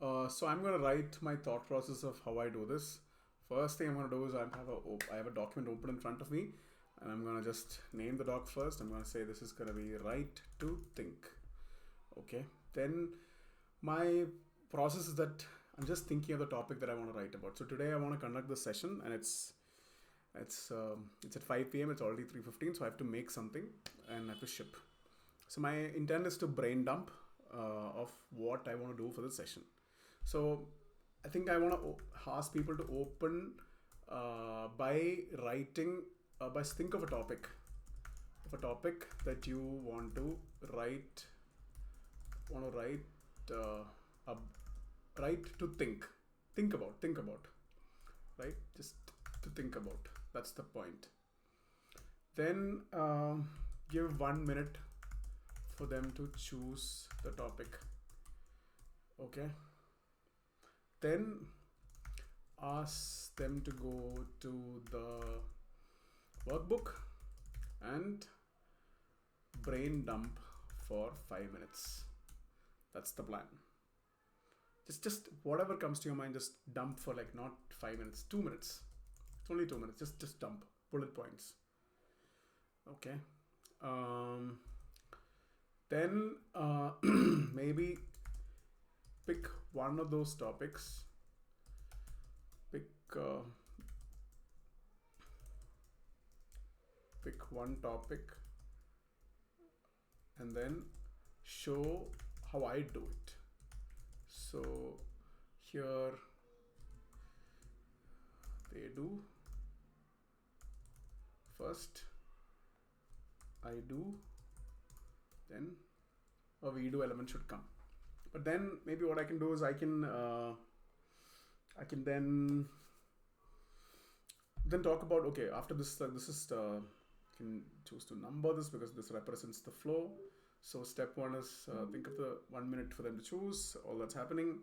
So I'm going to write my thought process of how I do this. First thing I'm going to do is I have a document open in front of me, and I'm going to just name the doc first. I'm going to say this is going to be right to think. Okay. Then my process is that I'm just thinking of the topic that I want to write about. So today I want to conduct this session, and it's at 5 p.m. It's already 3:15, so I have to make something and I have to ship. So my intent is to brain dump of what I want to do for the session. So I think I want to ask people to open by writing, by think of a topic that you want to write, a, write to think about, right? Just to think about. That's the point. Then give 1 minute for them to choose the topic. Okay. Then ask them to go to the workbook and brain dump for 5 minutes. That's the plan. Just whatever comes to your mind, just dump for like not 5 minutes, 2 minutes. It's only 2 minutes. Just dump bullet points. Okay. Then maybe pick one of those topics. Pick one topic and then show how I do it. So here they do. First I do, then a we do element should come. But then maybe what I can do is I can then talk about, okay, after this this is can choose to number this because this represents the flow. So step one is think of the 1 minute for them to choose all that's happening.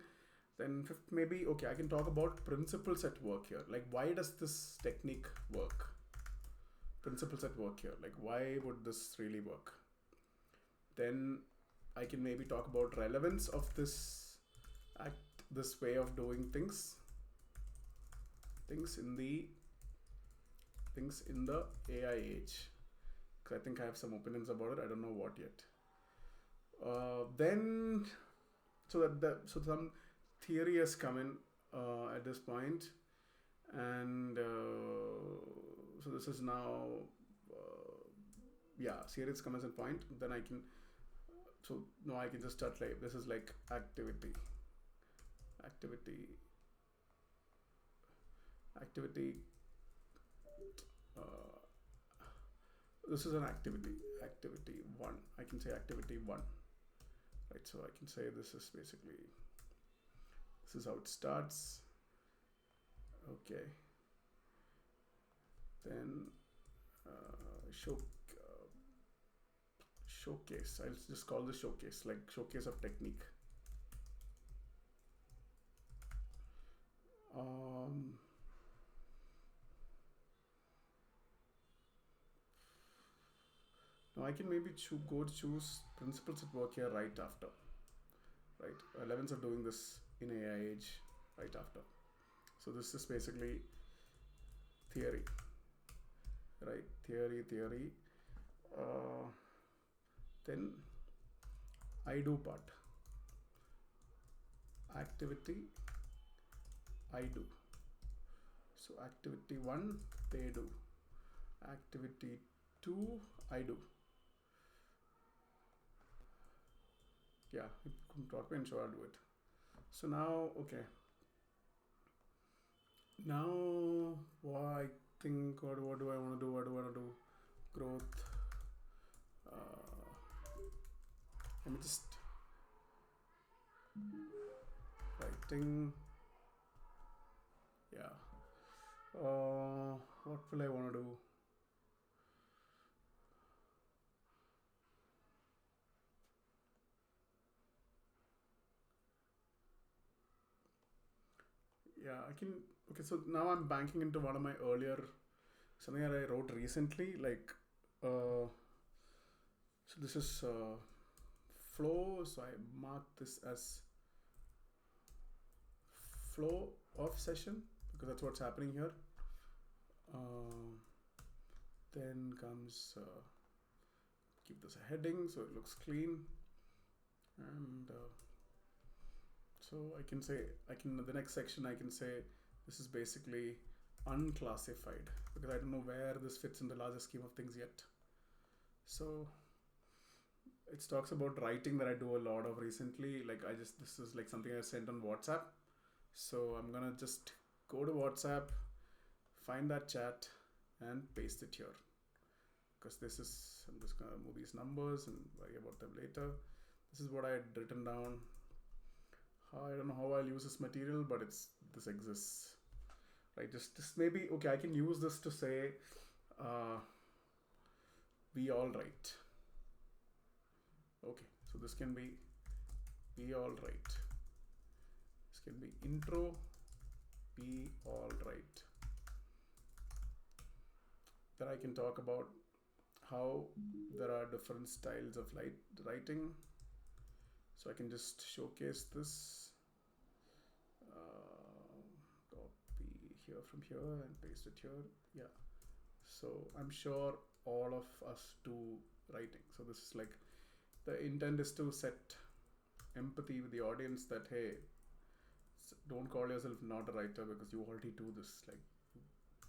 Then fifth, maybe, okay, I can talk about principles at work here. Like, why does this technique work? Principles at work here. Like, why would this really work? Then I can maybe talk about relevance of this way of doing things in the AI age. I think I have some opinions about it. I don't know what yet. Then so some theory has come in at this point, and so this is now series comes in point. Then I can I can just start like this is like activity. This is an activity 1. I can say activity 1, right? So I can say this is how it starts. Okay, then showcase. I'll just call this showcase, like showcase of technique. Now I can maybe choose principles at work here right after, right? Elements of doing this in AI age right after. So this is basically theory, right? Theory. Then I do part. Activity I do. So activity 1 they do. Activity 2 I do. Yeah, you can talk me and sure I'll do it. So now, okay. Now, what do I want to do? What do I want to do? Growth. Let me just writing. Yeah. What will I want to do? Yeah, I can. Okay, so now I'm banking into one of my earlier something that I wrote recently. Like, so this is flow. So I mark this as flow of session, because that's what's happening here. Then comes keep this a heading so it looks clean, and so I can say, the next section I can say this is basically unclassified, because I don't know where this fits in the larger scheme of things yet. So it talks about writing that I do a lot of recently. Like this is like something I sent on WhatsApp. So I'm gonna just go to WhatsApp, find that chat, and paste it here. Because I'm just gonna move these numbers and worry about them later. This is what I had written down. I don't know how I'll use this material, but this exists. Right, just maybe, okay, I can use this to say, we all write. Okay, so this can be, we all write. This can be intro, we all write. Then I can talk about how there are different styles of writing. So I can just showcase this. Copy here from here and paste it here. Yeah. So I'm sure all of us do writing. So this is like, the intent is to set empathy with the audience that, hey, don't call yourself not a writer because you already do this. Like,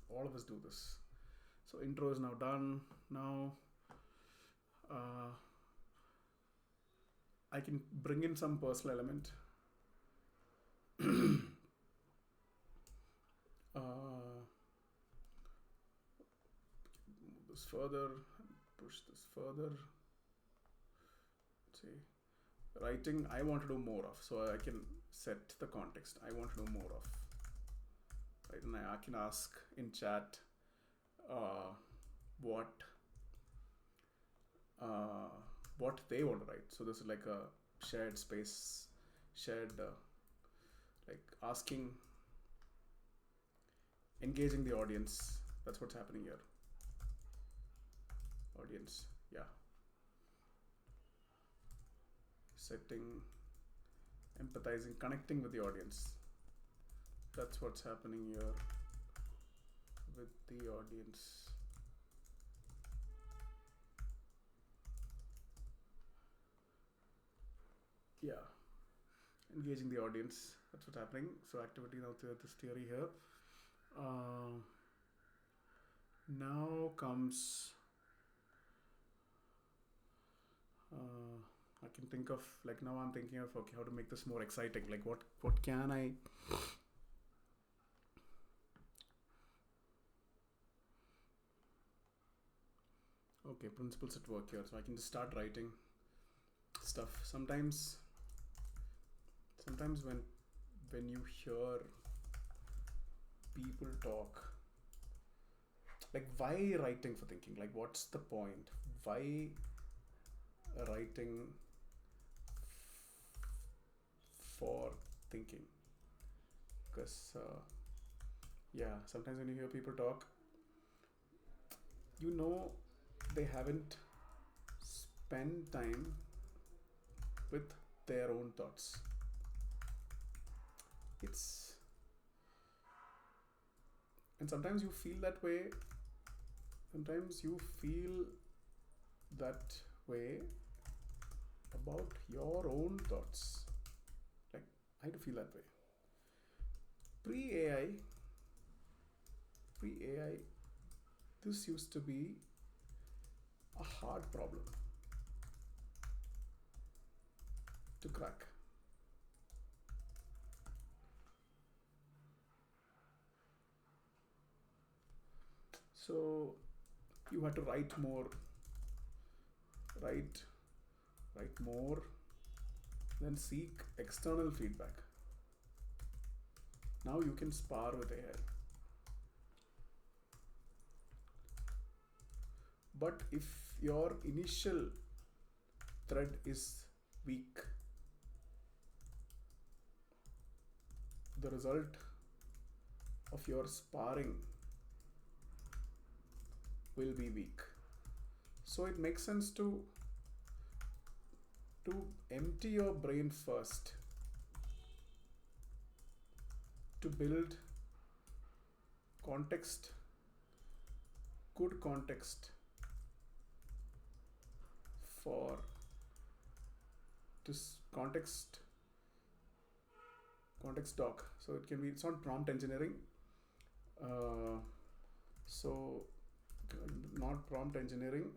all of us do this. So intro is now done. Now I can bring in some personal element. Move this further, push this further. Let's see, writing I want to do more of, so I can set the context I want to do more of. Right, and I can ask in chat what they want to write. So this is like a shared space, like asking, engaging the audience. That's what's happening here. Audience, yeah. Setting, empathizing, connecting with the audience. That's what's happening here with the audience. Yeah, engaging the audience. That's what's happening. So activity, now this theory here. Now comes, I can think of, like, now I'm thinking of, okay, how to make this more exciting. Like what can I, okay, principles at work here. So I can just start writing stuff. Sometimes when you hear people talk, like, why writing for thinking? Like, what's the point? Why writing for thinking? Because yeah, sometimes when you hear people talk, you know, they haven't spent time with their own thoughts. And sometimes you feel that way. Sometimes you feel that way about your own thoughts. Like, I do feel that way. Pre-AI, this used to be a hard problem to crack. So you had to write more, then seek external feedback. Now you can spar with AI. But if your initial thread is weak, the result of your sparring will be weak. So it makes sense to empty your brain first to build context, good context for this context doc. So it can be, it's not prompt engineering. So not prompt engineering,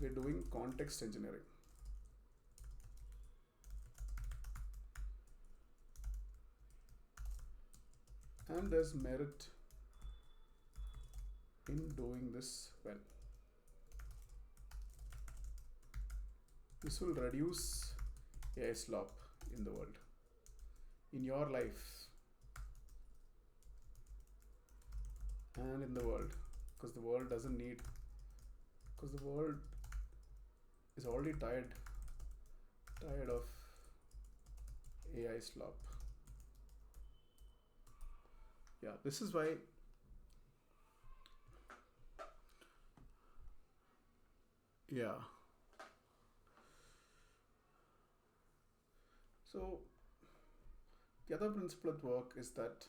we're doing context engineering. And there's merit in doing this well. This will reduce AI slop in the world, in your life and in the world, because the world doesn't need, because the world is already tired of AI slop. Yeah, this is why so the other principle at work is that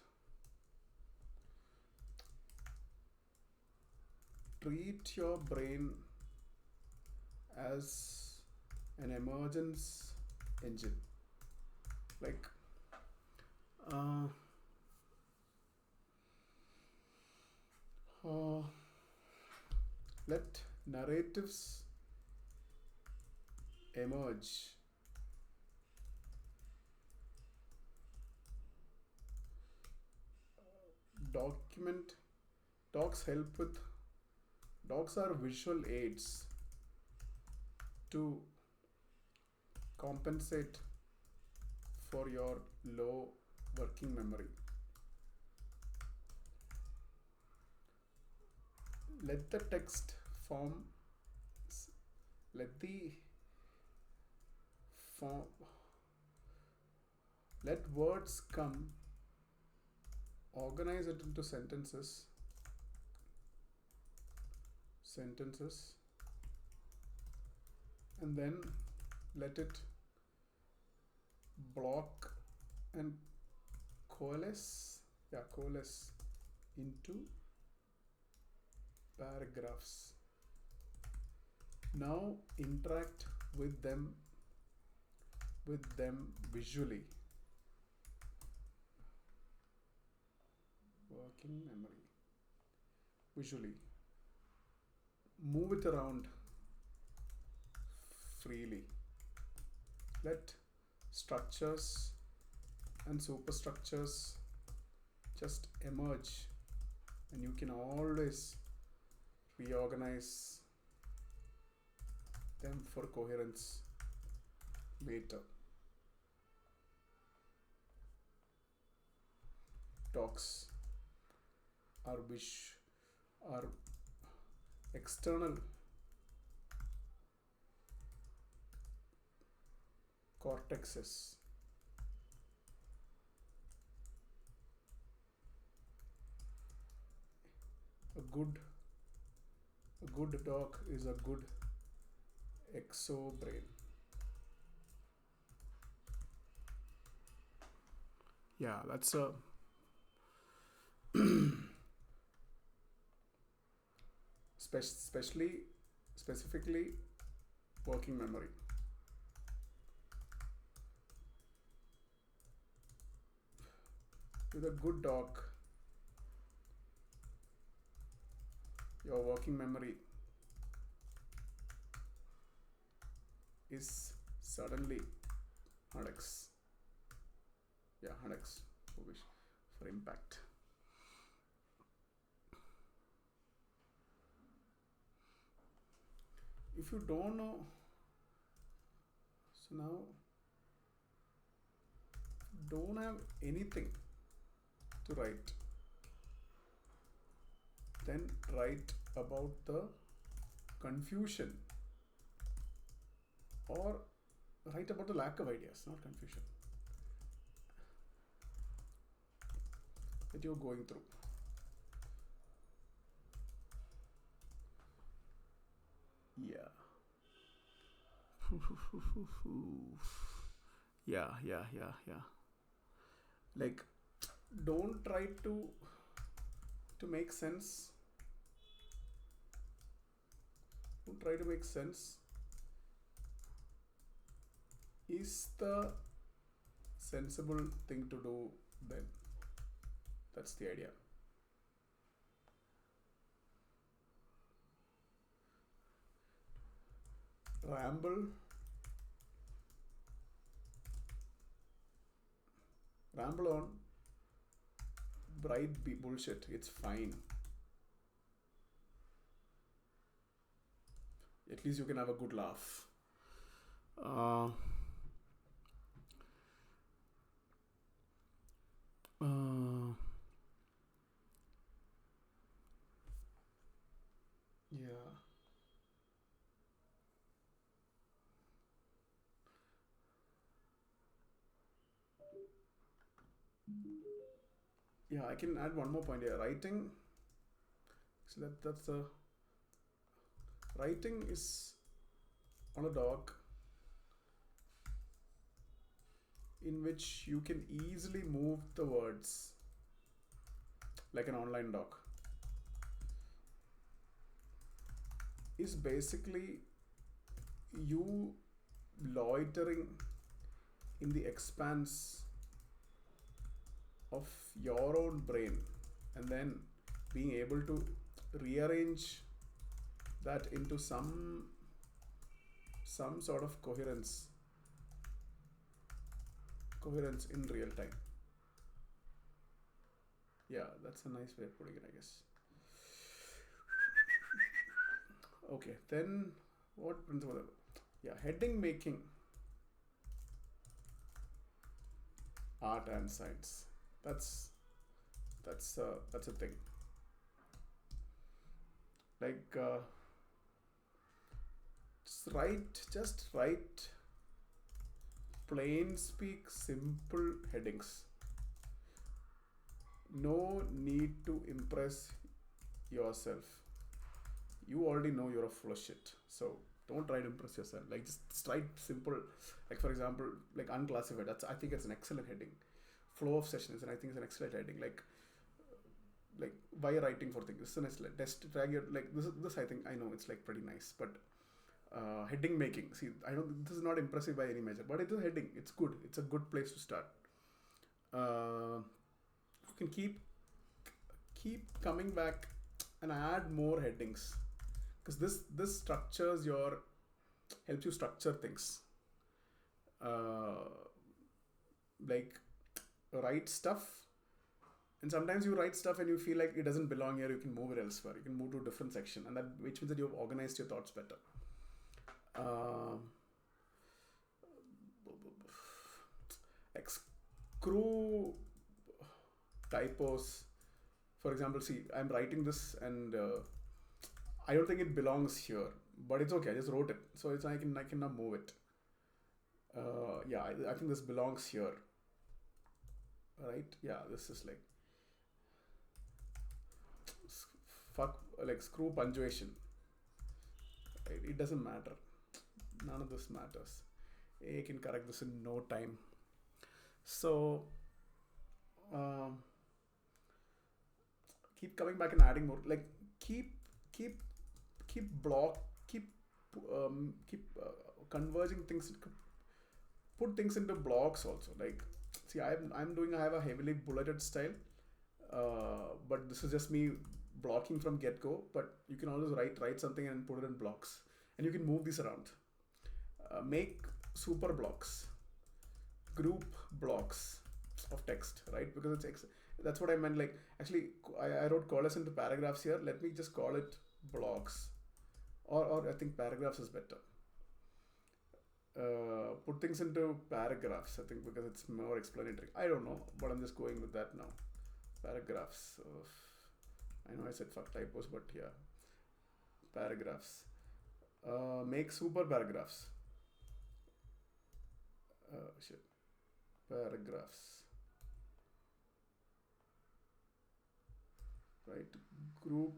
treat your brain as an emergence engine. Like let narratives emerge. Docs are visual aids to compensate for your low working memory. Let the text form, let words come, organize it into sentences, and then let it block and coalesce into paragraphs. Now interact with them visually. Working memory. Visually. Move it around freely. Let structures and superstructures just emerge, and you can always reorganize them for coherence later. Docs are external cortexes. A good doc is a good exo brain. Yeah, that's a specifically working memory. With a good doc, your working memory is suddenly 100x. Yeah, 100x for impact. If you don't know, so now don't have anything to write, then write about the confusion, or write about the lack of ideas, not confusion, that you're going through. Yeah. Yeah. Like, don't try to make sense. Don't try to make sense. Is the sensible thing to do then? That's the idea. Ramble on, bright bullshit. It's fine. At least you can have a good laugh. Uh, yeah. Yeah, I can add one more point here. Writing. So that's the writing is on a dock in which you can easily move the words like an online doc is basically you loitering in the expanse of your own brain and then being able to rearrange that into some sort of coherence in real time. Yeah, that's a nice way of putting it, I guess. Okay, then what principle? Yeah, heading making, art and science. That's a thing. Like just write plain speak simple headings. No need to impress yourself. You already know you're a full of shit. So don't try to impress yourself. Like just write simple. Like for example, like unclassified. I think it's an excellent heading. Flow of sessions, and I think it's an excellent heading. Like why writing for things? This is an excellent test drag your like this. I think I know it's like pretty nice, but heading making. See, I don't. This is not impressive by any measure, but it is heading. It's good. It's a good place to start. You can keep coming back and add more headings because this structures your helps you structure things. Like write stuff, and sometimes you write stuff and you feel like it doesn't belong here. You can move it elsewhere. You can move to a different section, and that which means that you've organized your thoughts better. Like screw typos. For example, see, I'm writing this and I don't think it belongs here, but it's okay. I just wrote it, so I can now move it. Yeah, I think this belongs here. Right? Yeah, this is like fuck, like screw punctuation. Right? It doesn't matter. None of this matters. I can correct this in no time. So keep coming back and adding more. Like keep block keep converging things. Put things into blocks also. Like see, I have a heavily bulleted style, but this is just me blocking from get go. But you can always write something and put it in blocks, and you can move these around. Make super blocks, group blocks of text, right? Because that's what I meant. Like actually, I wrote coalesce into paragraphs here. Let me just call it blocks, or I think paragraphs is better. Put things into paragraphs, I think, because it's more explanatory. I don't know, but I'm just going with that now. Paragraphs. I know I said fuck typos, but yeah. Paragraphs. Make super paragraphs. Shit. Paragraphs. Right? Group.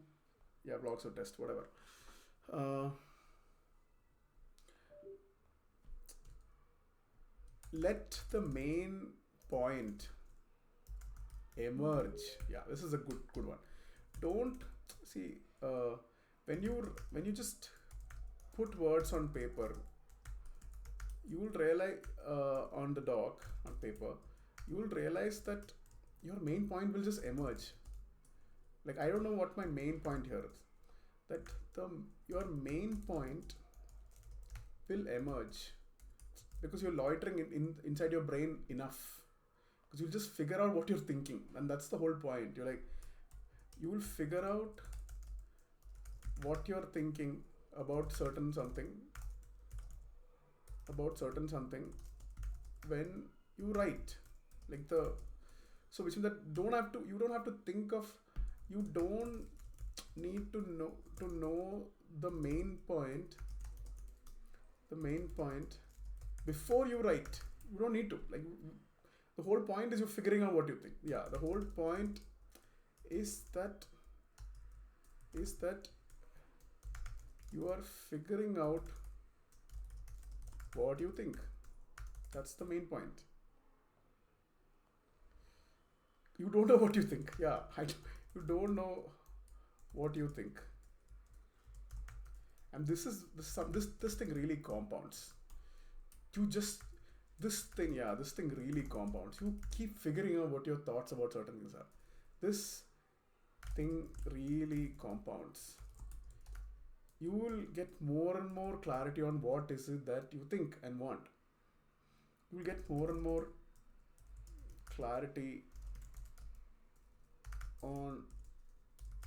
Yeah, blocks or test, whatever. Let the main point Emerge. Yeah, this is a good one. Don't see when you just put words on paper, you will realize on the doc on paper, you will realize that your main point will just emerge. Like, I don't know what my main point here is. That the your main point will emerge because you're loitering inside your brain enough, because you'll just figure out what you're thinking, and that's the whole point. You're like, you will figure out what you're thinking about certain something when you write. Like the so which means that you don't have to think of, you don't need to know the main point, before you write. You don't need to, like, the whole point is you're figuring out what you think. Yeah, the whole point is that you are figuring out what you think. That's the main point. You don't know what you think. Yeah, you don't know what you think, and this thing really compounds. You just this thing really compounds. You keep figuring out what your thoughts about certain things are. This thing really compounds. You will get more and more clarity on what is it that you think and want. You will get more and more clarity on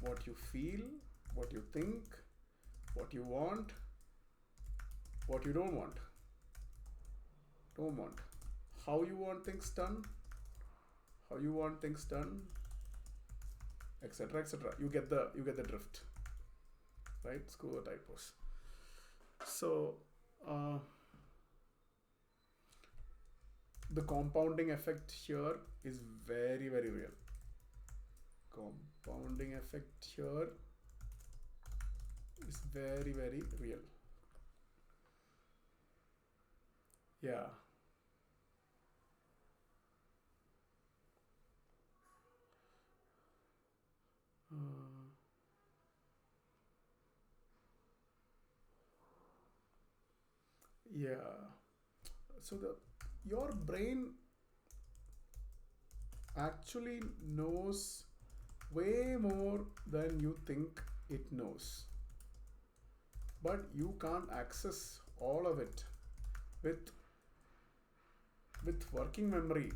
what you feel, what you think, what you want, what you don't want, how you want things done, etc., etc. You get the drift, right? Screw the typos. So the compounding effect here is very, very real. Compounding effect here is very, very real. Yeah. Yeah. So your brain actually knows way more than you think it knows, but you can't access all of it with working memory.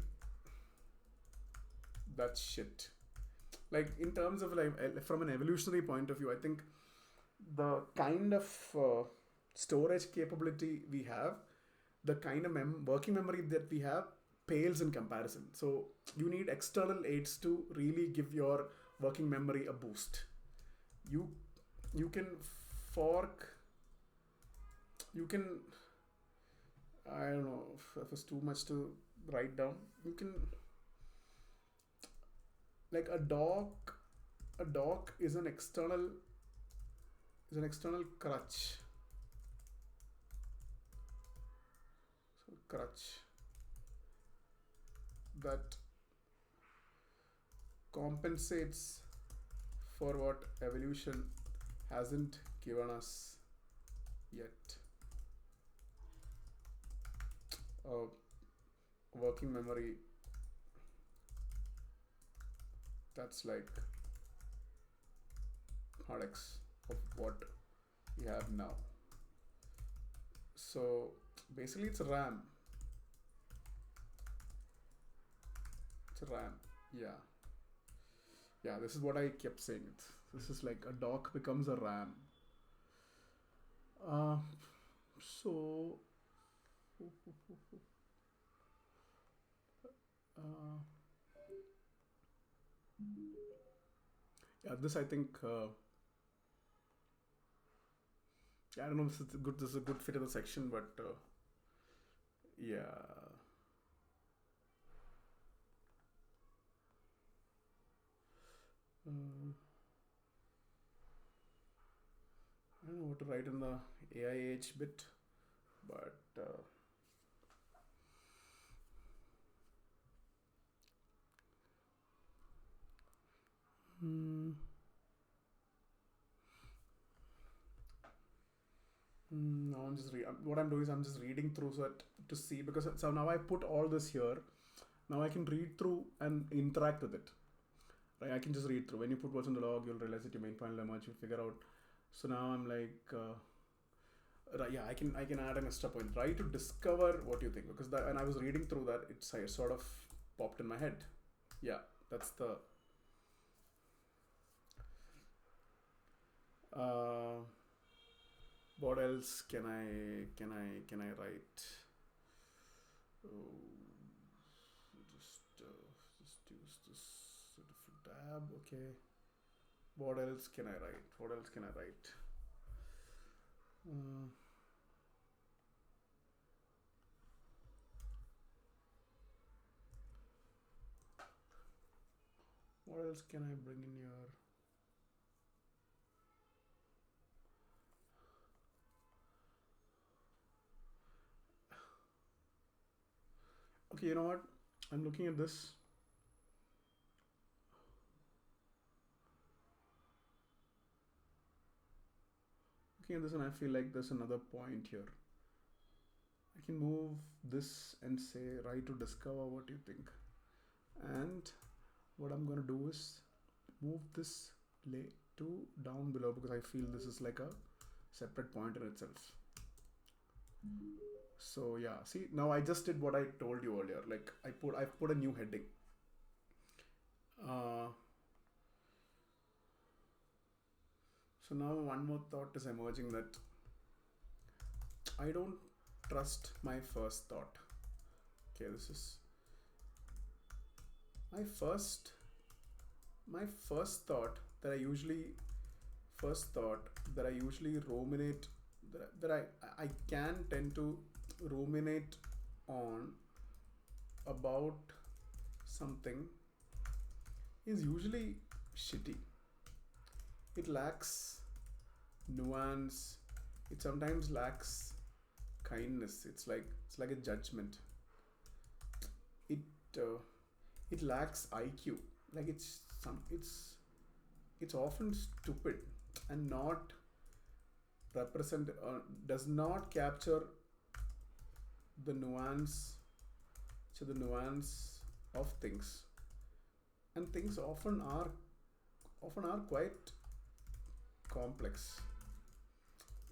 That's shit. Like, in terms of, like, from an evolutionary point of view, I think the kind of storage capability we have, the kind of working memory that we have, pales in comparison. So you need external aids to really give your working memory a boost. You can fork, you can, I don't know if it was too much to write down. You can, like, a dock is an external crutch. So crutch that compensates for what evolution hasn't given us yet. Working memory that's like hard X of what we have now. So basically it's RAM. It's a RAM. Yeah, this is what I kept saying. This is like a dock becomes a RAM. So yeah, this I think I don't know if this is a good fit of the section, but yeah. I don't know what to write in the AIH bit, but what I'm doing is I'm just reading through so that to see, because so now I put all this here. Now I can read through and interact with it. Right? I can just read through. When you put what's in the log, you'll realize that your main point will emerge. You figure out. So now I'm like, yeah, I can add an extra point. Try to discover what you think, because that, and I was reading through that, it sort of popped in my head. Yeah, that's the. What else can I write? Oh, just use this different tab. Okay. What else can I write? What else can I write? What else can I bring in here? Okay, you know what? I'm looking at this. Looking at this, and I feel like there's another point here. I can move this and say, try to discover what you think. And what I'm going to do is move this to down below, because I feel this is like a separate point in itself. So yeah, see, now I just did what I told you earlier. Like I've put a new heading. So now one more thought is emerging, that I don't trust my first thought. Okay, this is my first thought that I usually ruminate, that I can tend to ruminate on about something, is usually shitty. It lacks nuance. It sometimes lacks kindness. It's like a judgment. It lacks IQ. Like it's often stupid and not represent, does not capture the nuance of things, and things often are quite complex.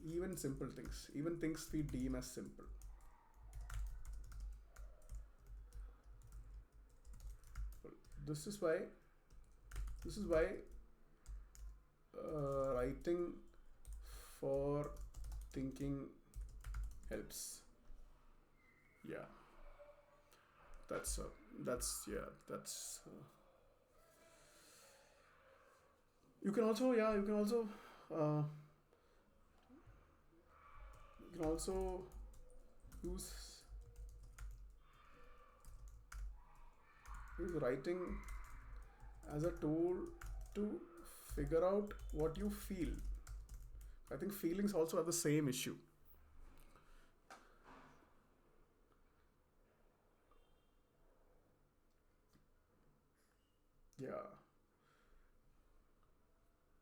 Even simple things, even things we deem as simple. This is why writing for thinking helps. Yeah, that's you can also use writing as a tool to figure out what you feel. I think feelings also have the same issue. Yeah,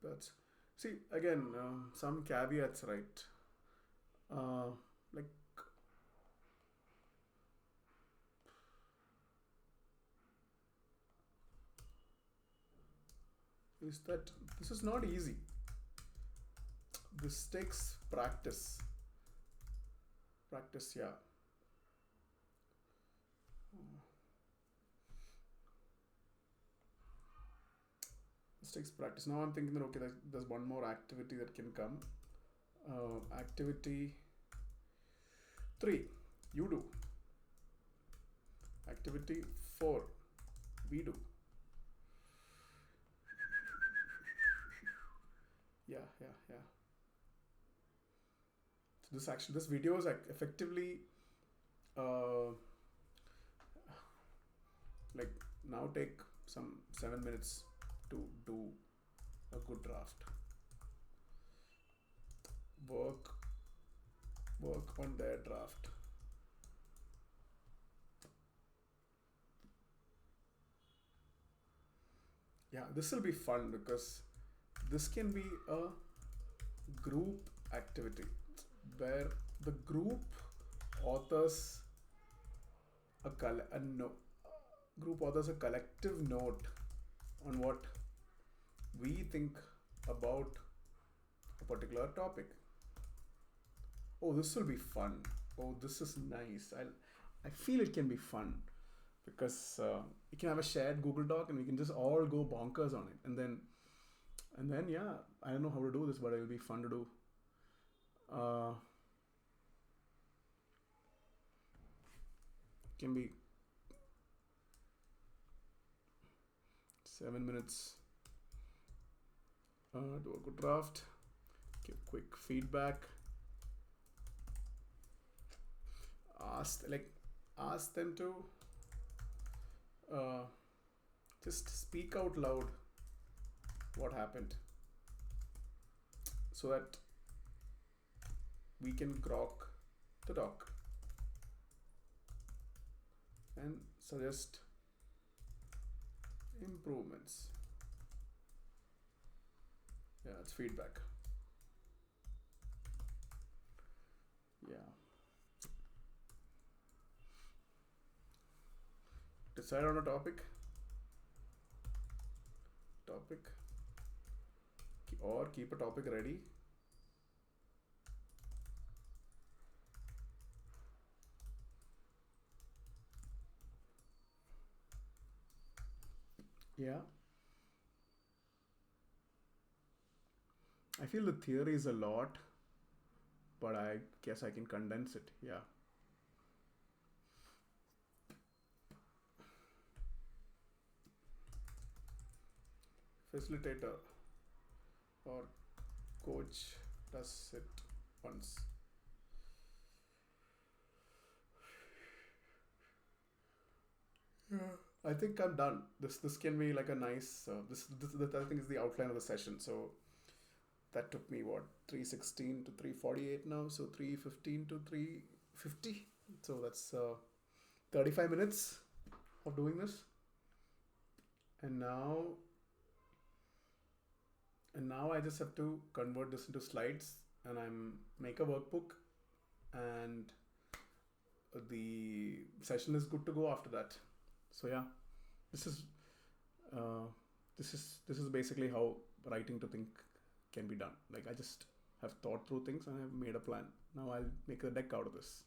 that's, see, again, some caveats, right? Like, is that this is not easy. This takes practice. Yeah. This takes practice. Now I'm thinking that, okay, there's one more activity that can come. Activity 3, you do. Activity 4, we do. Yeah. So this video is effectively like, now take some 7 minutes to do a good draft. Work on their draft. Yeah, this will be fun, because this can be a group activity where the group authors a, coll- a no- group authors a collective note on what we think about a particular topic. Oh, this will be fun. Oh, this is nice. I feel it can be fun because we can have a shared Google Doc and we can just all go bonkers on it. And then yeah, I don't know how to do this, but it'll be fun to do. Uh, can be 7 minutes. Do a good draft. Give quick feedback. Ask them to uh, just speak out loud what happened so that we can grok the doc and suggest improvements. Yeah, it's feedback. Yeah. Decide on a topic or keep a topic ready. Yeah. I feel the theory is a lot, but I guess I can condense it. Yeah. Facilitator or coach does it once. Yeah. I think I'm done. This can be like a nice. This I think is the outline of the session. So that took me what 316 to 348 now. So 315 to 350. So that's 35 minutes of doing this. And now I just have to convert this into slides and I'm make a workbook and the session is good to go after that. So yeah, this is uh, this is basically how writing to think can be done. Like I just have thought through things and I've made a plan. Now I'll make a deck out of this.